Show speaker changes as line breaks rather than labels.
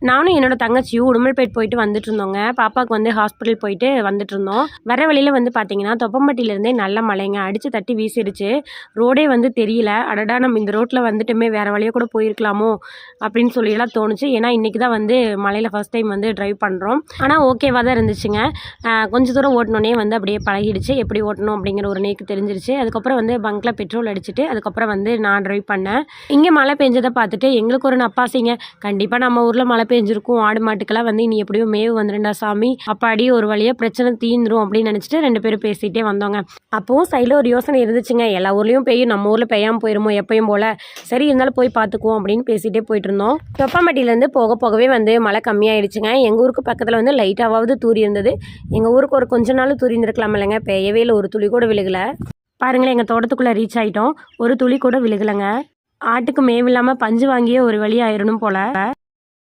நானும் என்னோட தங்கச்சியும் உடுமல்பேட் போயிட்டு வந்துட்டு இருந்தோங்க. பாப்பாவுக்கு வந்து ஹாஸ்பிட்டல் போயிட்டு வந்துட்டு இருந்தோம். வர வழியில் வந்து பார்த்தீங்கன்னா தொப்பம்பட்டியிலேருந்தே நல்ல மழைங்க அடித்து தட்டி வீசிடுச்சு. ரோடே வந்து தெரியல. அடடா நம்ம இந்த ரோட்டில் வந்துட்டுமே வேறு வழியாக கூட போயிருக்கலாமோ அப்படின்னு சொல்லியெல்லாம் தோணுச்சு. ஏன்னா இன்றைக்கி தான் வந்து மழையில் ஃபஸ்ட் டைம் வந்து ட்ரைவ் பண்ணுறோம். ஆனால் ஓகேவாக தான் இருந்துச்சுங்க. கொஞ்சம் தூரம் ஓட்டினோடனே வந்து அப்படியே பழகிடுச்சு. எப்படி ஓட்டணும் அப்படிங்கிற ஒரு நேக்கு தெரிஞ்சிருச்சு. அதுக்கப்புறம் வந்து பங்க்கில் பெட்ரோல் அடிச்சுட்டு அதுக்கப்புறம் வந்து நான் ட்ரைவ் பண்ணேன். இங்கே மழை பெஞ்சதை பார்த்துட்டு எங்களுக்கு ஒரு நப்பாசைங்க. கண்டிப்பாக நம்ம ஊரில் மழை பெஞ்சிருக்கும். ஆடு மாட்டுக்கெல்லாம் வந்து இனி எப்படியோ மேவு வந்துருண்டா சாமி, அப்பாடி ஒரு வழியாக பிரச்சனை தீந்துரும் அப்படின்னு நினச்சிட்டு 2 பேரும் பேசிகிட்டே வந்தோங்க. அப்போவும் சைடில் ஒரு யோசனை இருந்துச்சுங்க. எல்லா ஊர்லேயும் பெய்யும், நம்ம ஊரில் பெய்யாமல் போயிருமோ எப்பயும் போல், சரி இருந்தாலும் போய் பார்த்துக்குவோம் அப்படின்னு பேசிகிட்டே போயிட்டு இருந்தோம். தொப்பம்பட்டியிலேருந்து போகவே வந்து மழை கம்மியாயிடுச்சுங்க. எங்கள் ஊருக்கு பக்கத்தில் வந்து லைட்டாவது தூரி இருந்தது. எங்கள் ஊருக்கு ஒரு கொஞ்ச நாள் தூரி இருந்திருக்கலாம் இல்லைங்க. பெய்யவே இல்லை, ஒரு துளி கூட விழுகலை. பாருங்களேன், எங்கள் தோட்டத்துக்குள்ளே ரீச் ஆகிட்டோம். ஒரு துளி கூட விழுகலைங்க. ஆட்டுக்கு மேவில்லாமல் பஞ்சு வாங்கியே ஒரு வழி ஆயிடணும் போல்.